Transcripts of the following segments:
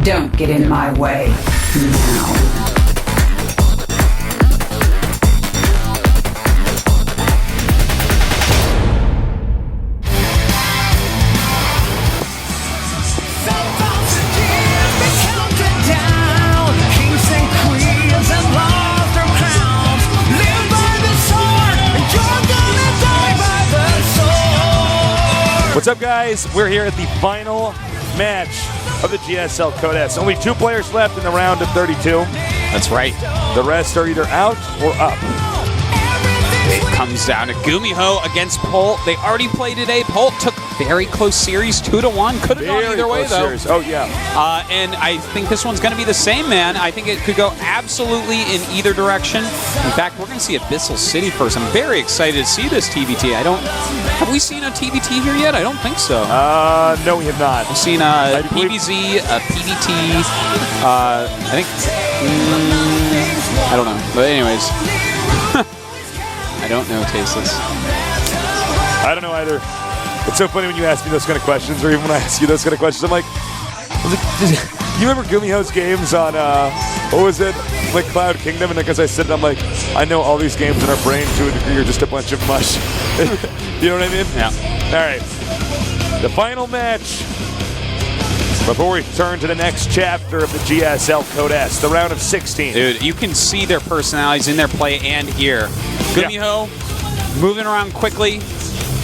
Don't get in my way now. What's up, guys? We're here at the final match of the GSL Code S. Only 2 players left in the round of 32. That's right. The rest are either out or up. It comes down to GuMiho against Polt. They already played today. Polt took very close series, 2-1. Could have gone either way, though. Series. Oh, yeah. And I think this one's going to be the same, man. I think it could go absolutely in either direction. In fact, we're going to see Abyssal City first. I'm very excited to see this TBT. Have we seen a TBT here yet? I don't think so. No, we have not. We've seen a PVZ, a PBT, I think, I don't know. But anyways, I don't know, Tasteless. I don't know either. It's so funny when you ask me those kind of questions, or even when I ask you those kind of questions, I'm like, you remember GuMiho's games on, what was it, like Cloud Kingdom? And because I said it, I'm like, I know all these games in our brain to a degree are just a bunch of mush. You know what I mean? Yeah. All right. The final match before we turn to the next chapter of the GSL Code S, the round of 16. Dude, you can see their personalities in their play and here. GuMiho moving around quickly.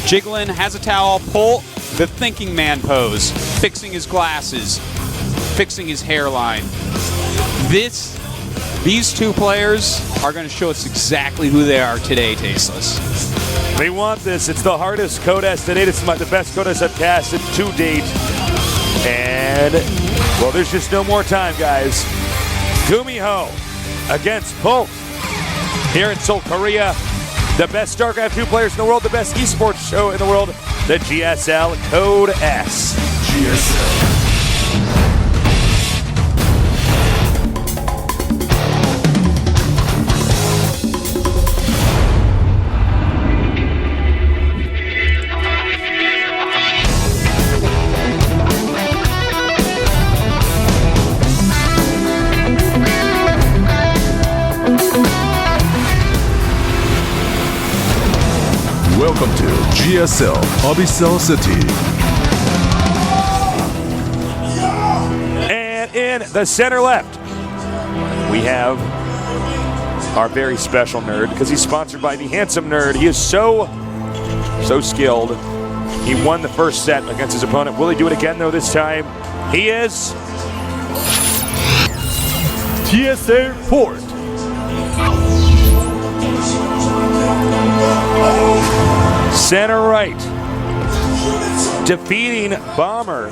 Jiggling, has a towel, Polt, the thinking man pose, fixing his glasses, fixing his hairline. These 2 players are going to show us exactly who they are today, Tasteless. They want this. It's the hardest Code S to date. It's the best Code S I've casted to date. And, well, there's just no more time, guys. GuMiho against Polt here in Seoul, Korea. The best StarCraft 2 players in the world, the best esports show in the world, the GSL Code S. GSL. Welcome to GSL Abyssal City. And in the center left, we have our very special nerd, because he's sponsored by the Handsome Nerd. He is so skilled. He won the first set against his opponent. Will he do it again, though, this time? He is GSL Polt. Center right, defeating Bomber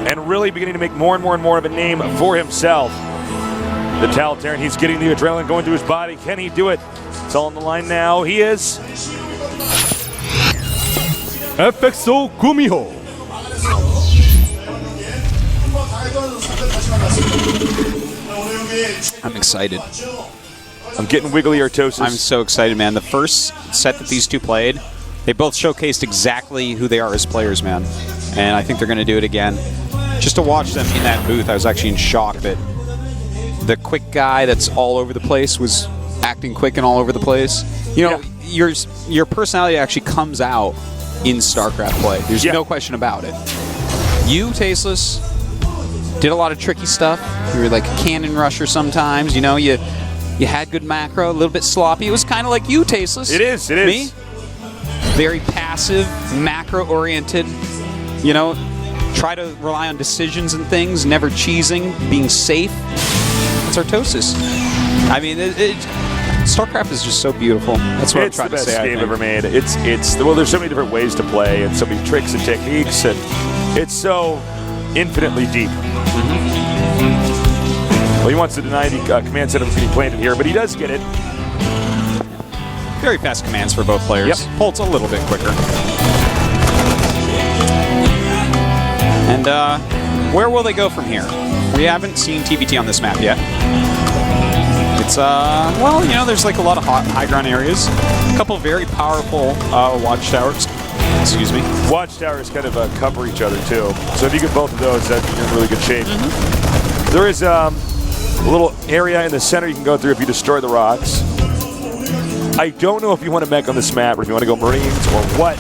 and really beginning to make more and more of a name for himself. The Totalitarian, he's getting the adrenaline going through his body. Can he do it? It's all on the line now. He is FXO GuMiho. I'm excited. I'm getting wiggly Artosis. I'm so excited, man. The first set that these 2 played, they both showcased exactly who they are as players, man. And I think they're going to do it again. Just to watch them in that booth, I was actually in shock that the quick guy that's all over the place was acting quick and all over the place. You know, your personality actually comes out in StarCraft play. There's no question about it. You, Tasteless, did a lot of tricky stuff. You were like a cannon rusher sometimes. You know, you had good macro, a little bit sloppy. It was kind of like you, Tasteless. It is. Me? Very passive, macro-oriented. You know, try to rely on decisions and things, never cheesing, being safe. That's Artosis. I mean, StarCraft is just so beautiful. That's what I'm trying to say. It's the best game ever made. Well, there's so many different ways to play and so many tricks and techniques, and it's so infinitely deep. Well, he wants to deny the command set of getting planted here, but he does get it. Very fast commands for both players. Yep. Polt's a little bit quicker. And where will they go from here? We haven't seen TBT on this map yet. It's, well, you know, there's like a lot of high ground areas. A couple very powerful watchtowers. Excuse me. Watchtowers kind of cover each other too. So if you get both of those, then you're in really good shape. There is a little area in the center you can go through if you destroy the rocks. I don't know if you want to mech on this map or if you want to go Marines or what.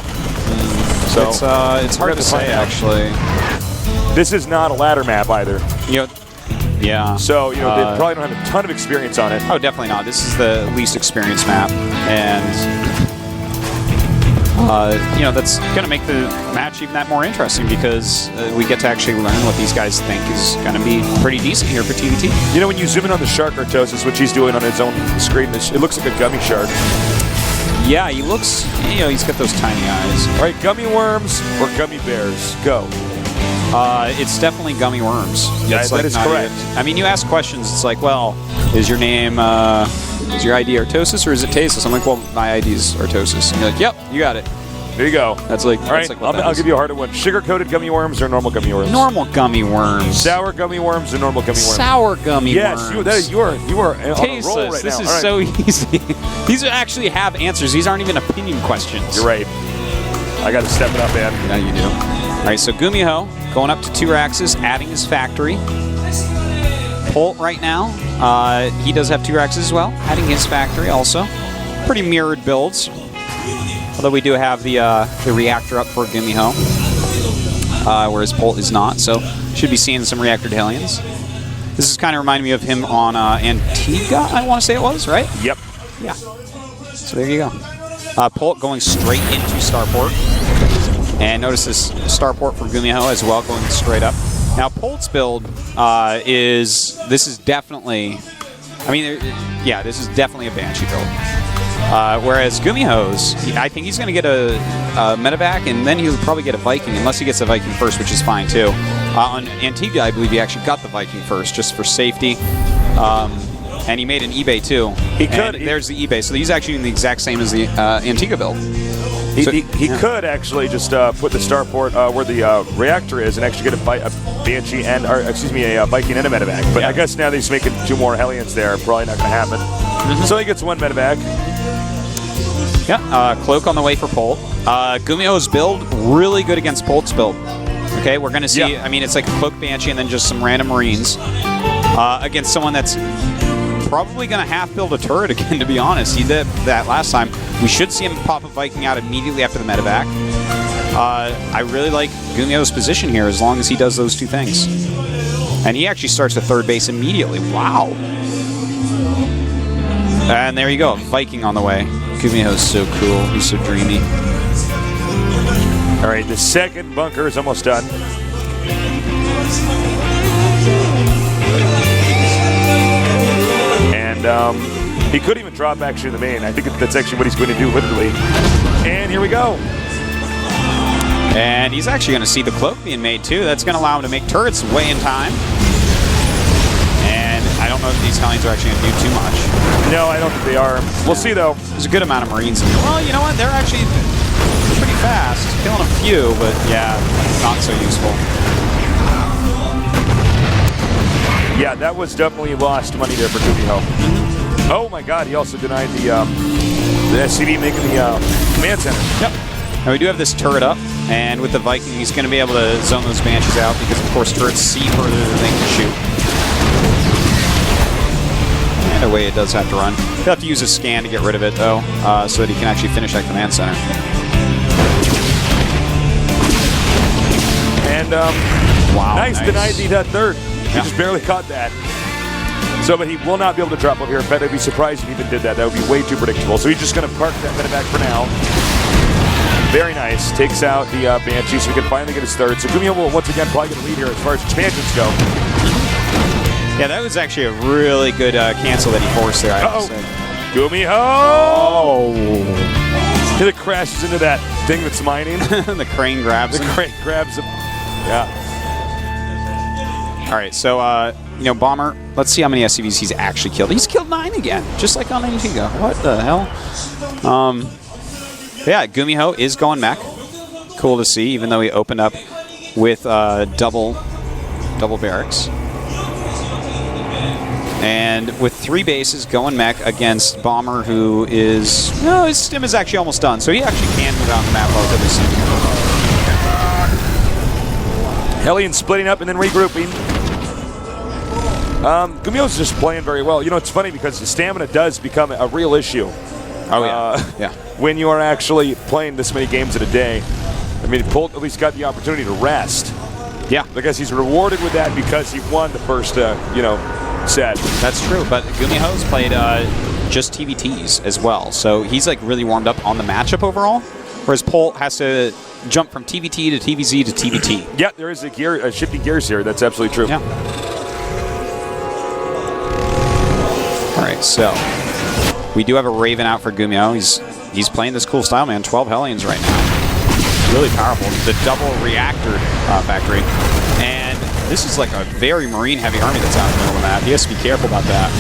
So it's hard to say, actually. This is not a ladder map either. Yeah. So, they probably don't have a ton of experience on it. Oh, definitely not. This is the least experienced map. And, that's going to make the match even that more interesting because we get to actually learn what these guys think is going to be pretty decent here for TVT. When you zoom in on the shark Artosis, which he's doing on his own screen, it looks like a gummy shark. Yeah, he looks, he's got those tiny eyes. All right, gummy worms or gummy bears? Go. It's definitely gummy worms. Yeah, that is correct. You ask questions, it's like, well, is your name, is your ID Artosis or is it Tasis? I'm like, well, my ID is Artosis. And you're like, yep, you got it. There you go. That's like, all right, I'll give you a harder one. Sugar-coated gummy worms or normal gummy worms? Normal gummy worms. Sour gummy worms or normal gummy worms? Sour gummy worms. Yes, you are on a roll right this now. Is so easy. These actually have answers. These aren't even opinion questions. You're right. I got to step it up, man. Yeah, you do. All right, so GuMiho going up to 2 Raxes, adding his factory. Polt right now, he does have 2 Raxes as well, adding his factory also. Pretty mirrored builds. Although we do have the reactor up for GuMiho, whereas Polt is not, so should be seeing some reactored Hellions. This is kind of reminding me of him on Antigua, I want to say it was, right? Yep. Yeah. So there you go. Polt going straight into Starport. And notice this Starport for GuMiho as well, going straight up. Now, Polt's build this is definitely, this is definitely a Banshee build. Whereas GuMiho's, I think he's going to get a medevac, and then he'll probably get a Viking, unless he gets the Viking first, which is fine too. On Antigua, I believe he actually got the Viking first, just for safety. And he made an eBay too. He could. There's the eBay, so he's actually in the exact same as the Antigua build. He could actually just put the Starport where the reactor is and actually get a Banshee and, a Viking and a medevac. But I guess now that he's making 2 more Hellions there, probably not going to happen. So he gets 1 medevac. Yeah, Cloak on the way for Polt. GuMiho's build, really good against Polt's build. Okay, we're going to see, it's like a Cloak Banshee and then just some random Marines against someone that's probably going to half build a turret again, to be honest. He did that last time. We should see him pop a Viking out immediately after the medevac. I really like GuMiho's position here as long as he does those 2 things. And he actually starts at 3rd base immediately. Wow. And there you go, Viking on the way. GuMiho's so cool. He's so dreamy. All right, the second bunker is almost done. And he could even drop actually the main. I think that's actually what he's going to do, literally. And here we go. And he's actually going to see the cloak being made too. That's going to allow him to make turrets way in time. And I don't know if these Hellions are actually going to do too much. No, I don't think they are. We'll see though. There's a good amount of Marines. Well, you know what? They're actually pretty fast. Killing a few, but yeah, not so useful. Yeah, that was definitely lost money there for GuMiho. Oh my God, he also denied the SCV making the command center. Yep. Now we do have this turret up, and with the Viking, he's going to be able to zone those Banshees out because, of course, turrets see further than they can shoot. And away it does have to run. He'll have to use a scan to get rid of it, though, so that he can actually finish that command center. And wow, nice denied the 3rd. He just barely caught that. So, but he will not be able to drop over here. In fact, I'd be surprised if he even did that. That would be way too predictable. So he's just going to park that medevac for now. Very nice. Takes out the Banshee, so we can finally get his 3rd. So GuMiho will once again probably get a lead here as far as expansions go. Yeah, that was actually a really good cancel that he forced there, I have to say. GuMiho! Oh! It crashes into that thing that's mining. The crane grabs him. The crane grabs him. Yeah. All right, so, Bomber, let's see how many SCVs he's actually killed. He's killed 9 again, just like on Antigua. What the hell? Yeah, GuMiho is going mech. Cool to see, even though he opened up with double barracks. And with 3 bases going mech against Bomber, who is... No, his stim is actually almost done, so he actually can move around the map relatively soon. Hellion splitting up and then regrouping. GuMiho's just playing very well. You know, it's funny because the stamina does become a real issue. Oh, yeah. When you are actually playing this many games in a day. I mean, Polt at least got the opportunity to rest. Yeah. Because he's rewarded with that because he won the first, set. That's true, but GuMiho's played just TVTs as well, so he's like really warmed up on the matchup overall, whereas Polt has to jump from TVT to TVZ to TVT. Yeah, there is a shifting gears here. That's absolutely true. Yeah. All right, so we do have a Raven out for GuMiho. He's playing this cool style, man. 12 Hellions right now. Really powerful. The double reactor factory. And this is like a very marine-heavy army that's out in the middle of the map. He has to be careful about that.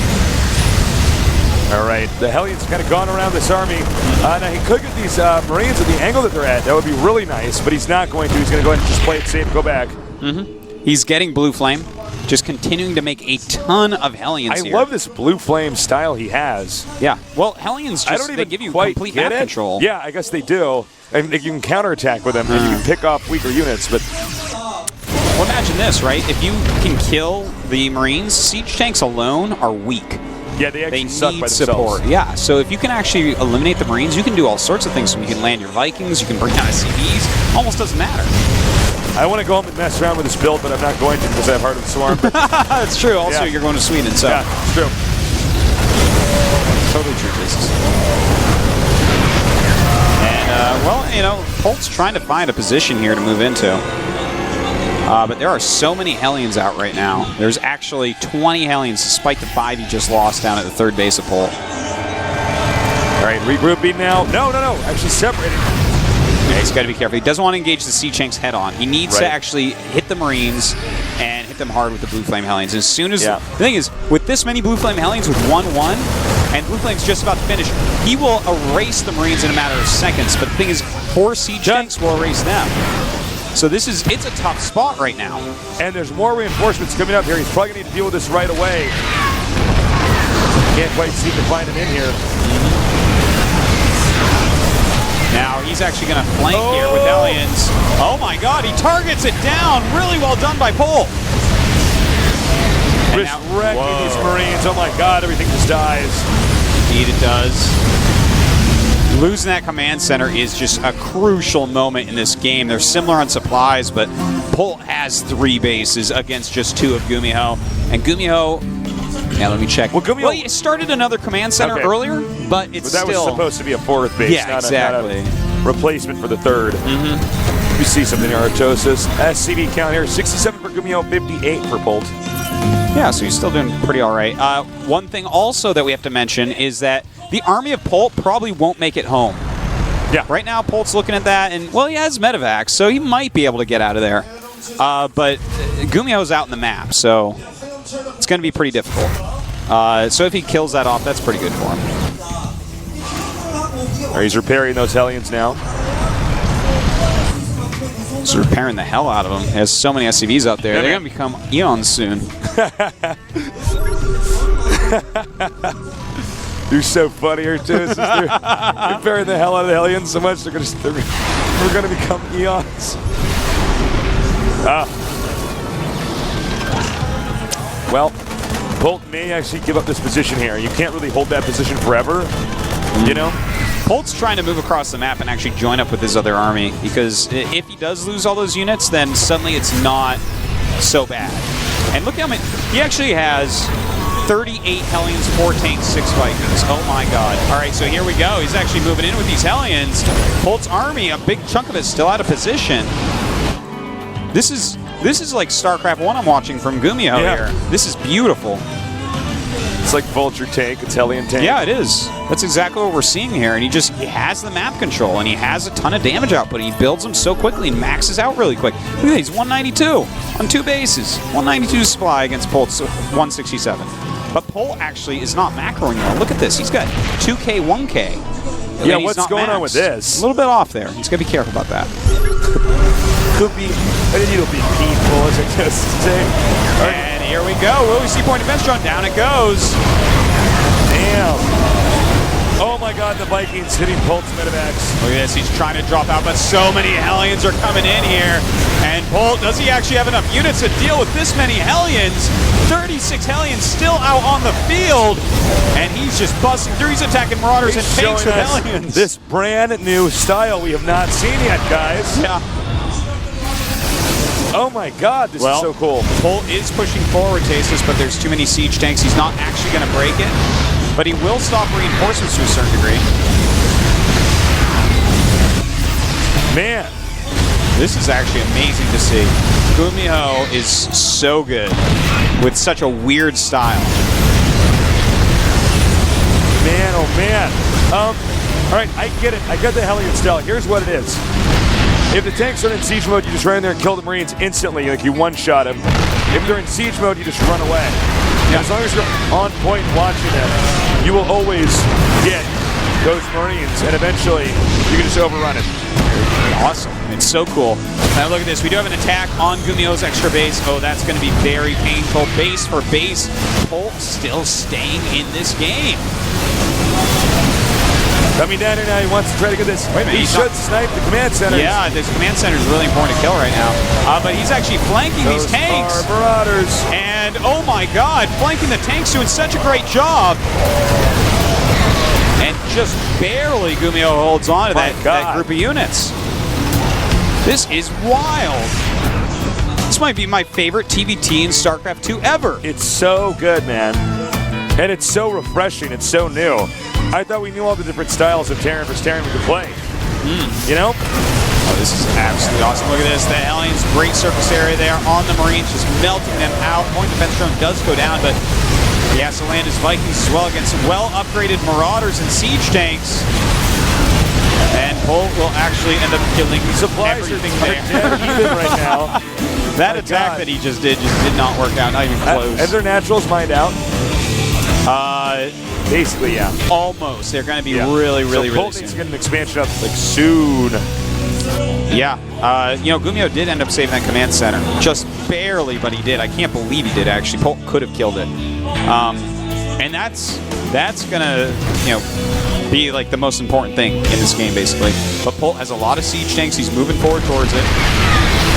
All right, the Hellions kind of gone around this army. Now, he could get these Marines at the angle that they're at. That would be really nice, but he's not going to. He's going to go ahead and just play it safe and go back. He's getting Blue Flame, just continuing to make a ton of Hellions here. I love this Blue Flame style he has. Yeah, well, Hellions just, they give you complete map control. Yeah, I guess they do. And you can counterattack with them, and you can pick off weaker units, but... Well, imagine this, right? If you can kill the Marines, siege tanks alone are weak. Yeah, they actually suck need by themselves. Support. Yeah, so if you can actually eliminate the Marines, you can do all sorts of things. So you can land your Vikings, you can bring down SCVs. Almost doesn't matter. I want to go home and mess around with this build, but I'm not going to because I have Heart of the Swarm. That's true. Also, you're going to Sweden, so... Yeah, it's true. Totally true, Jesus. Well, Polt's trying to find a position here to move into. But there are so many Hellions out right now. There's actually 20 Hellions, despite the 5 he just lost down at the 3rd base of Polt. All right, regrouping now. No. Actually separating. Yeah, he's got to be careful. He doesn't want to engage the Sea Chanks head on. He needs to actually hit the Marines and hit them hard with the Blue Flame Hellions. As soon as... The thing is, with this many Blue Flame Hellions with 1-1, and Blue Flame's just about to finish, he will erase the Marines in a matter of seconds. But the thing is, 4 Siege Tanks will erase them. So it's a tough spot right now. And there's more reinforcements coming up here. He's probably going to need to deal with this right away. Can't quite seem to find him in here. Now he's actually going to flank here with Hellions. Oh my god, he targets it down. Really well done by Polt. Just wrecking these Marines. Oh my god, everything just dies. Indeed it does. Losing that command center is just a crucial moment in this game. They're similar on supplies, but Polt has 3 bases against just 2 of GuMiho. And GuMiho, let me check. Well, he started another command center earlier, but it's that still... was supposed to be a 4th base, not a replacement for the 3rd. You see something here, Artosis. SCV count here, 67 for GuMiho, 58 for Polt. Yeah, so he's still doing pretty all right. One thing also that we have to mention is that the army of Polt probably won't make it home. Yeah. Right now, Polt's looking at that, and, well, he has medevacs, so he might be able to get out of there. But GuMiho's out in the map, so it's going to be pretty difficult. So if he kills that off, that's pretty good for him. He's repairing those Hellions now. He's repairing the hell out of them. He has so many SCVs out there. They're going to become Eons soon. You're so funny here, too. They're repairing the hell out of the Hellions so much, we're going to become Eons. Well, Polt may actually give up this position here. You can't really hold that position forever, you know? Polt's trying to move across the map and actually join up with his other army, because if he does lose all those units, then suddenly it's not so bad. And look how many... He actually has 38 Hellions, 4 tanks, 6 Vikings. Oh my god. Alright, so here we go. He's actually moving in with these Hellions. Polt's army, a big chunk of it, still out of position. This is like StarCraft 1 I'm watching from GuMiho here. This is beautiful. It's like Vulture tank, it's Hellion tank. Yeah, it is. That's exactly what we're seeing here. And he has the map control, and he has a ton of damage output. And he builds them so quickly and maxes out really quick. Look at that, he's 192 on 2 bases. 192 supply against Polt's 167. But Polt actually is not macroing well. Look at this. He's got 2K, 1K. Yeah, what's going on with this? A little bit off there. He's got to be careful about that. Could be, I think it'll be painful, as I just say. And here we go. Will we see point defense drawn? Down it goes. Damn. Oh my god, the Vikings hitting Polt's medevacs. Look at this, he's trying to drop out, but so many Hellions are coming in here. And Polt, does he actually have enough units to deal with this many Hellions? 36 Hellions still out on the field. And he's just busting through. He's attacking Marauders and tanks with Hellions. This brand new style we have not seen yet, guys. Yeah. Oh my god, this is so cool. Polt is pushing forward, Tasis, but there's too many siege tanks. He's not actually going to break it. But he will stop reinforcements to a certain degree. Man. This is actually amazing to see. GuMiho is so good with such a weird style. Man, oh man. All right, I get it. I get the Hellion style. Here's what it is. If the tanks are in siege mode, you just run in there and kill the Marines instantly, like you one-shot them. If they're in siege mode, you just run away. Yeah. As long as you're on point watching them, you will always get those Marines, and eventually you can just overrun it. Awesome. It's so cool. Now look at this. We do have an attack on GuMiho's extra base. Oh, that's going to be very painful. Base for base. Polt still staying in this game. Coming down here now, he wants to try to get this. Wait a minute, he should snipe the command center. Yeah, this command center is really important to kill right now. But he's actually flanking these tanks. Are Marauders. And oh my god, flanking the tanks, doing such a great job. And just barely GuMiho holds on to that group of units. This is wild. This might be my favorite TVT in StarCraft 2 ever. It's so good, man. And it's so refreshing. It's so new. I thought we knew all the different styles of Terran versus Terran we could play. You know? Oh, this is absolutely awesome. Look at this. The Hellions, great surface area there on the Marines, just melting them out. Point defense drone does go down, but he has to land his Vikings as well against well-upgraded Marauders and siege tanks. And Polt will actually end up killing everything there. Dead even right now. That attack that he just did not work out, not even close. And their naturals mined out? Basically, yeah. Almost. They're going to be really Polt needs to get an expansion up like soon. Yeah. GuMiho did end up saving that command center. Just barely, but he did. I can't believe he did, actually. Polt could have killed it. And that's going to, be like the most important thing in this game, basically. But Polt has a lot of siege tanks. He's moving forward towards it.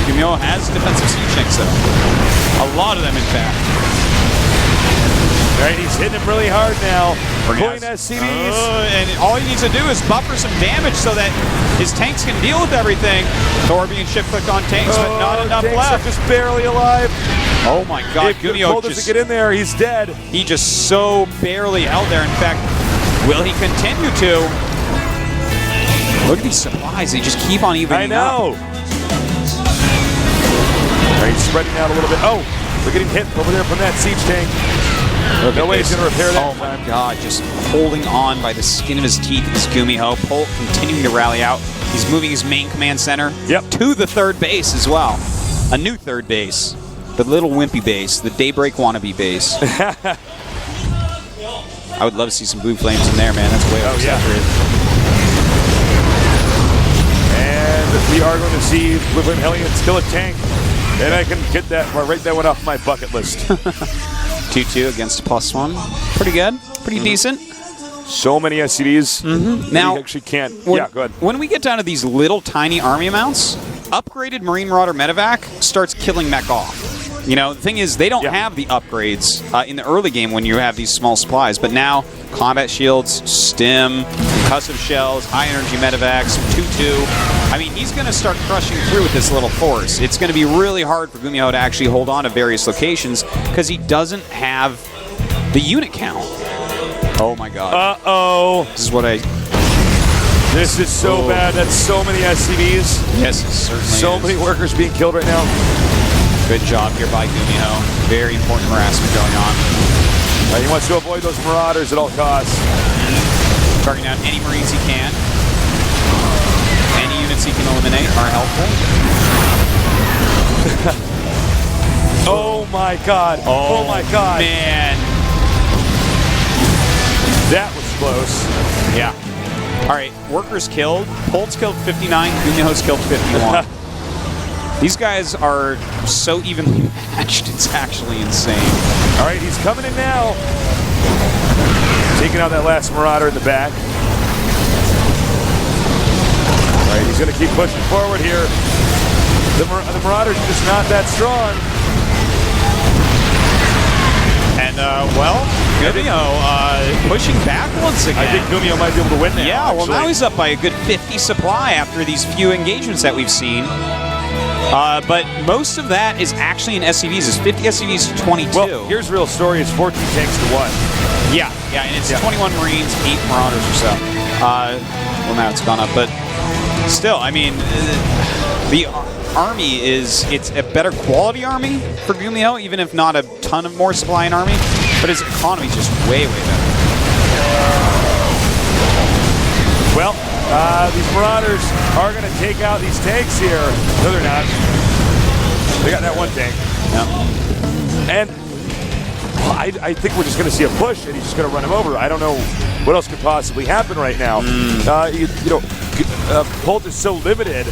GuMiho has defensive siege tanks, though. A lot of them, in fact. All right, he's hitting him really hard now. Pulling SCVs. And all he needs to do is buffer some damage so that his tanks can deal with everything. Thor being shift-clicked on tanks, but not enough left. Just barely alive. Oh my god, GuMiho just get in there, he's dead. He just so barely held there. In fact, will he continue to? Look at these supplies, they just keep on evening up. I know. All right, he's spreading out a little bit. Oh, we're getting hit over there from that siege tank. No way he's going to repair that. Oh my god, just holding on by the skin of his teeth is GuMiho. Polt continuing to rally out. He's moving his main command center to the third base as well. A new third base. The little wimpy base. The Daybreak wannabe base. I would love to see some blue flames in there, man. That's way oversaturated. And we are going to see Blue Flame Hellions kill a tank. And I can get that, write that one off my bucket list. 2-2 against +1. Pretty good. Pretty decent. So many SCVs. Now, you actually can't. Go ahead. When we get down to these little tiny army amounts, upgraded Marine Marauder medevac starts killing mech off. The thing is, they don't have the upgrades in the early game when you have these small supplies, but now combat shields, stim, concussive shells, high energy medevacs, 2-2. I mean, he's going to start crushing through with this little force. It's going to be really hard for GuMiho to actually hold on to various locations because he doesn't have the unit count. Oh my god. Uh-oh. This is what This is so bad. That's so many SCVs. Yes, it certainly So many workers being killed right now. Good job here by GuMiho. Very important harassment going on. He wants to avoid those Marauders at all costs. Targeting down any Marines he can. Any units he can eliminate are helpful. Oh my god. Oh my god. Man. That was close. Yeah. All right, workers killed. Polt's killed 59. GuMiho's killed 51. These guys are so evenly matched, it's actually insane. All right, he's coming in now. Taking out that last Marauder in the back. All right, he's going to keep pushing forward here. The Marauders are just not that strong. And, well, GuMiho pushing back once again. I think GuMiho might be able to win now. Yeah, well, now he's up by a good 50 supply after these few engagements that we've seen. But most of that is actually in SCVs. It's 50 SCVs to 22. Well, here's the real story. It's 14 tanks to 1. Yeah, and it's 21 Marines, 8 Marauders or so. Well, now it's gone up, but still, I mean, the army it's a better quality army for GuMiho, even if not a ton of more supply in army, but his economy is just way, way better. Well, these Marauders are going to take out these tanks here. No, they're not. They got that one tank. Yeah. And I think we're just going to see a push, and he's just going to run him over. I don't know what else could possibly happen right now. Polt is so limited.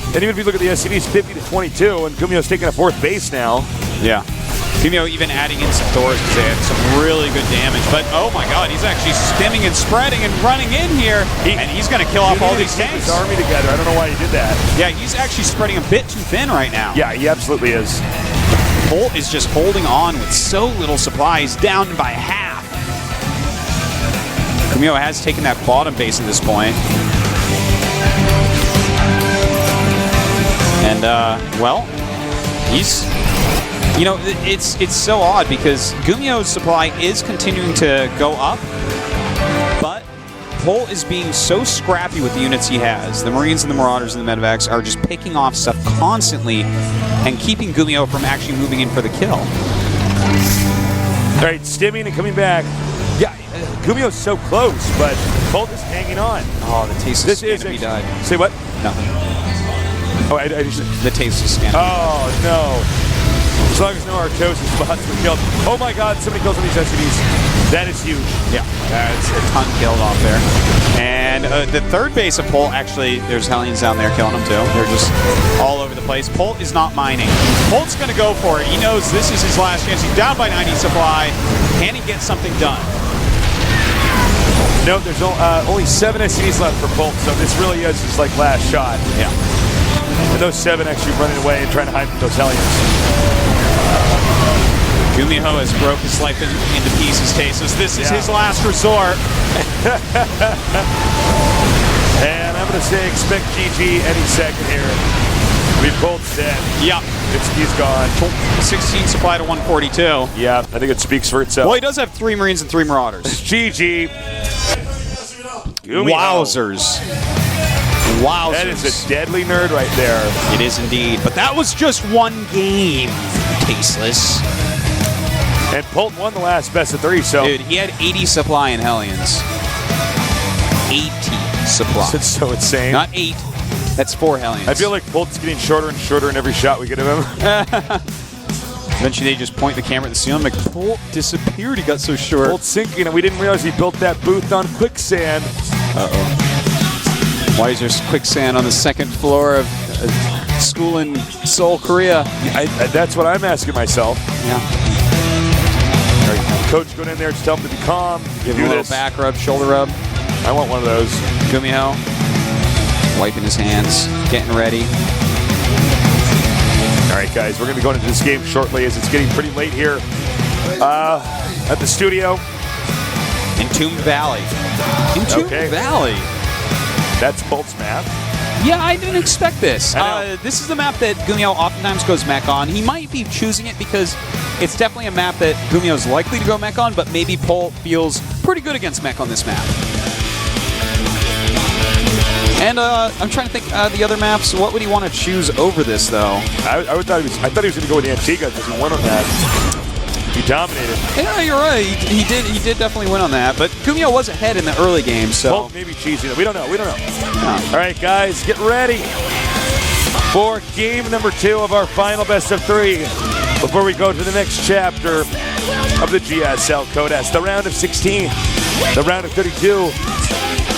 And even if you look at the SCVs, 50 to 22, and GuMiho's taking a 4th base now. Yeah. GuMiho even adding in some Thors because they had some really good damage. But, oh my god, he's actually spinning and spreading and running in here. And he's going to kill off all these tanks. His army together. I don't know why he did that. Yeah, he's actually spreading a bit too thin right now. Yeah, he absolutely is. Polt is just holding on with so little supply. He's down by half. GuMiho has taken that bottom base at this point. And, well, he's... You know, it's so odd because GuMiho's supply is continuing to go up, but Polt is being so scrappy with the units he has. The Marines and the Marauders and the Medevacs are just picking off stuff constantly and keeping GuMiho from actually moving in for the kill. All right, stimming and coming back. Yeah, GuMiho's so close, but Polt is hanging on. Oh, the taste is scanning to be died. Say what? Nothing. Oh, I just... The taste is scanning. Oh, no. As long as no Arctos spots were killed. Oh my god, somebody kills on these SCVs. That is huge. Yeah, that's a ton killed off there. And the 3rd base of Polt, actually, there's Hellions down there killing them too. They're just all over the place. Polt is not mining. Polt's going to go for it. He knows this is his last chance. He's down by 90 supply. Can he get something done? No, there's only 7 SCVs left for Polt, so this really is his last shot. Yeah. And those 7 actually running away and trying to hide from those Hellions. GuMiho has broke his life into pieces, Tasus. This is his last resort. And I'm going to say expect GG any second here. Polt's dead. Yeah. He's gone. 16 supply to 142. Yeah, I think it speaks for itself. Well, he does have 3 Marines and 3 Marauders. GG. GuMiho. Wowzers. Wowzers. That is a deadly nerd right there. It is indeed. But that was just one game. Tasteless. And Polt won the last best of 3, so... Dude, he had 80 supply in Hellions. 80 supply. That's so insane. Not 8. That's 4 Hellions. I feel like Polt's getting shorter and shorter in every shot we get of him. Eventually they just point the camera at the ceiling. Like, Polt disappeared. He got so short. Polt's sinking, and we didn't realize he built that booth on quicksand. Uh-oh. Why is there quicksand on the 2nd floor of a school in Seoul, Korea? That's what I'm asking myself. Yeah. Coach going in there, just tell him to be calm. Give him a little back rub, shoulder rub. I want one of those. GuMiho wiping his hands, getting ready. All right, guys, we're going to be going into this game shortly as it's getting pretty late here at the studio. Entombed Valley. Entombed Valley. That's Polt's map. Yeah, I didn't expect this. This is the map that GuMiho oftentimes goes mech on. He might be choosing it because it's definitely a map that GuMiho is likely to go mech on, but maybe Polt feels pretty good against mech on this map. And I'm trying to think the other maps. What would he want to choose over this, though? I thought he was going to go with Antigua because he won on that. He dominated. Yeah, you're right. He did definitely win on that. But GuMiho was ahead in the early game, so... Polt maybe cheesy. We don't know. Yeah. All right, guys, get ready for game number 2 of our final best of 3 before we go to the next chapter of the GSL Codex. The round of 16, the round of 32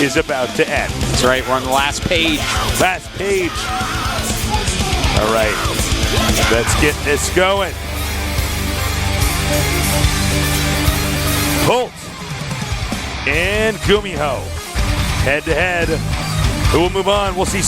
is about to end. That's right. We're on the last page. Last page. All right, let's get this going. Polt and GuMiho head to head. Who will move on? We'll see